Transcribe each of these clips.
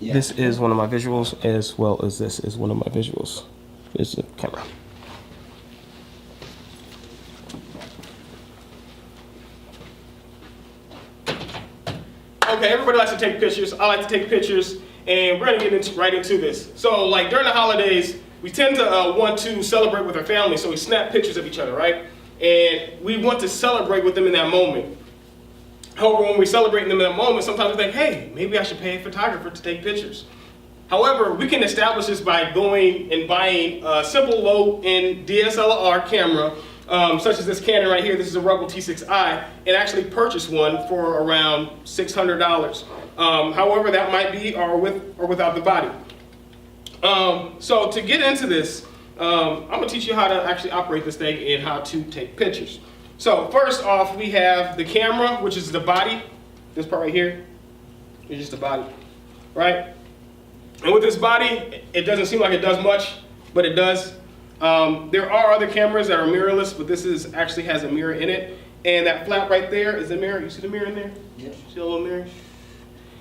Yeah. This is one of my visuals, as well as this is one of my visuals. Here's the camera. Okay, everybody likes to take pictures. I like to take pictures, and we're gonna get right into this. So, like during the holidays, we tend to want to celebrate with our family, so we snap pictures of each other, right? And we want to celebrate with them in that moment. However, when we celebrate them in that moment, sometimes we think, hey, maybe I should pay a photographer to take pictures. However, we can establish this by going and buying a simple low-end DSLR camera, such as this Canon right here. This is a Rebel T6i, and actually purchase one for around $600. However, that might be or without the body. So to get into this, I'm gonna teach you how to actually operate this thing and how to take pictures. So first off, we have the camera, which is the body. This part right here is just the body, right? And with this body, it doesn't seem like it does much, but it does. There are other cameras that are mirrorless, but this actually has a mirror in it. And that flap right there is the mirror. You see the mirror in there? Yep. See the little mirror?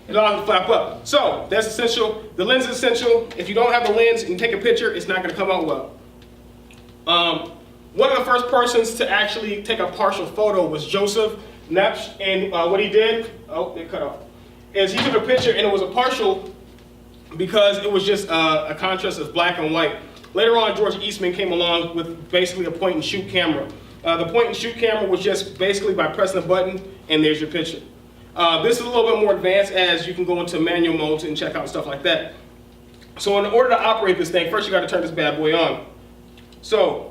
It allows it to flap up. So that's essential. The lens is essential. If you don't have the lens and you take a picture, it's not going to come out well. One of the first persons to actually take a partial photo was Joseph Nepsch, and what he did, oh, it cut off, is he took a picture and it was a partial because it was just a contrast of black and white. Later on, George Eastman came along with basically a point and shoot camera. The point and shoot camera was just basically by pressing a button and there's your picture. This is a little bit more advanced as you can go into manual modes and check out stuff like that. So in order to operate this thing, first you got to turn this bad boy on. So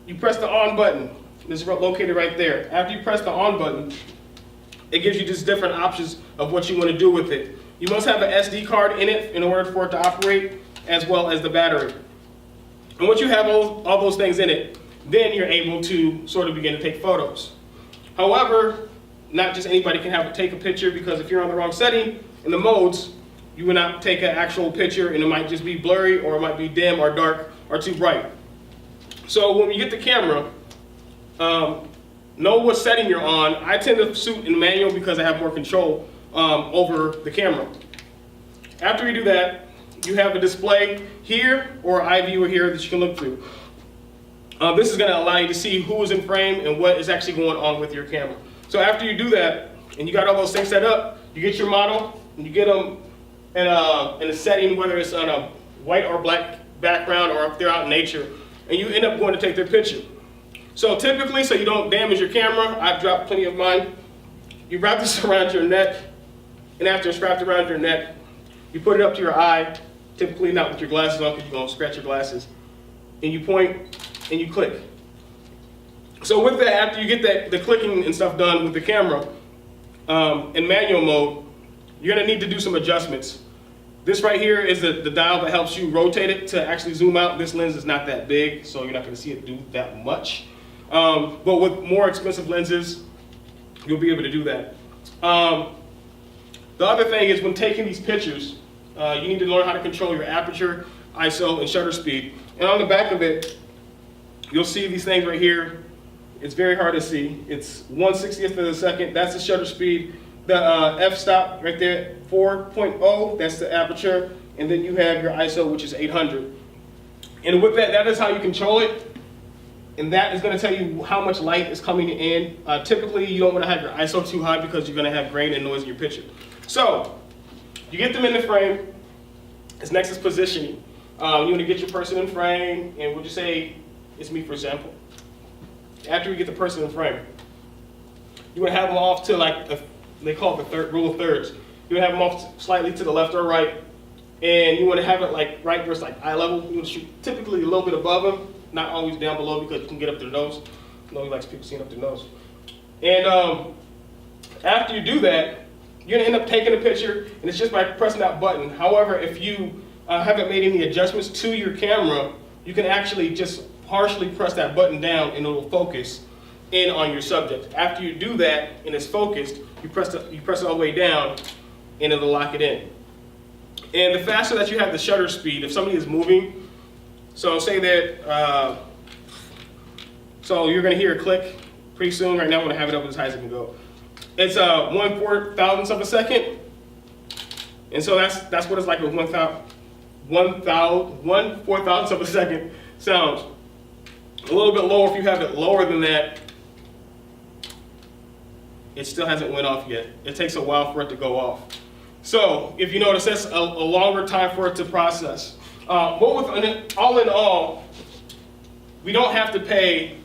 you press the on button. This is located right there. After you press the on button, it gives you just different options of what you want to do with it. You must have an SD card in it in order for it to operate, as well as the battery. And once you have all those things in it, then you're able to sort of begin to take photos. However, not just anybody can take a picture, because if you're on the wrong setting in the modes, you will not take an actual picture, and it might just be blurry, or it might be dim or dark or too bright. So when you get the camera, know what setting you're on. I tend to shoot in manual because I have more control over the camera. After you do that, you have a display here or eye viewer here that you can look through. This is going to allow you to see who is in frame and what is actually going on with your camera. So after you do that, and you got all those things set up, you get your model, and you get them in a setting, whether it's on a white or black background or if they're out in nature, and you end up going to take their picture. So typically, so you don't damage your camera, I've dropped plenty of mine, you wrap this around your neck, and after it's wrapped around your neck, you put it up to your eye, typically not with your glasses on because you're going to scratch your glasses, and you point and you click. So with that, after you get the clicking and stuff done with the camera in manual mode, you're going to need to do some adjustments. This right here is the dial that helps you rotate it to actually zoom out. This lens is not that big, so you're not going to see it do that much. But with more expensive lenses, you'll be able to do that. The other thing is when taking these pictures, you need to learn how to control your aperture, ISO, and shutter speed. And on the back of it, you'll see these things right here. It's very hard to see. It's 1/60th of a second. That's the shutter speed. The f-stop right there, 4.0, that's the aperture. And then you have your ISO, which is 800. And with that, that is how you control it. And that is going to tell you how much light is coming in. Typically, you don't want to have your ISO too high because you're going to have grain and noise in your picture. So, you get them in the frame. This next is positioning. You want to get your person in frame, and we'll just say, it's me for example. After we get the person in frame, you want to have them off to like, they call it the rule of thirds. You want to have them off slightly to the left or right, and you want to have it like right where it's like eye level. You want to shoot typically a little bit above them, not always down below because you can get up their nose. Nobody likes people seeing up their nose. And after you do that, you're going to end up taking a picture, and it's just by pressing that button. However, if you haven't made any adjustments to your camera, you can actually just partially press that button down and it'll focus in on your subject. After you do that and it's focused, you press it all the way down and it'll lock it in. And the faster that you have the shutter speed, if somebody is moving, so say that, so you're going to hear a click pretty soon. Right now I'm going to have it up as high as it can go. It's 1/4,000th of a second. And so that's what it's like with 1/4,000th of a second sounds. A little bit lower, if you have it lower than that, it still hasn't went off yet. It takes a while for it to go off. So if you notice, that's a longer time for it to process. All in all, we don't have to pay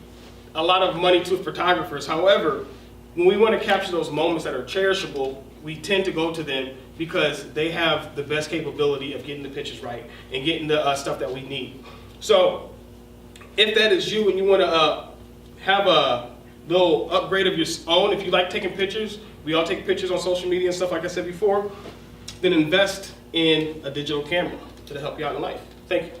a lot of money to photographers. However, when we want to capture those moments that are cherishable, we tend to go to them because they have the best capability of getting the pictures right and getting the stuff that we need. So if that is you and you want to have a little upgrade of your own, if you like taking pictures, we all take pictures on social media and stuff like I said before, then invest in a digital camera to help you out in life. Thank you.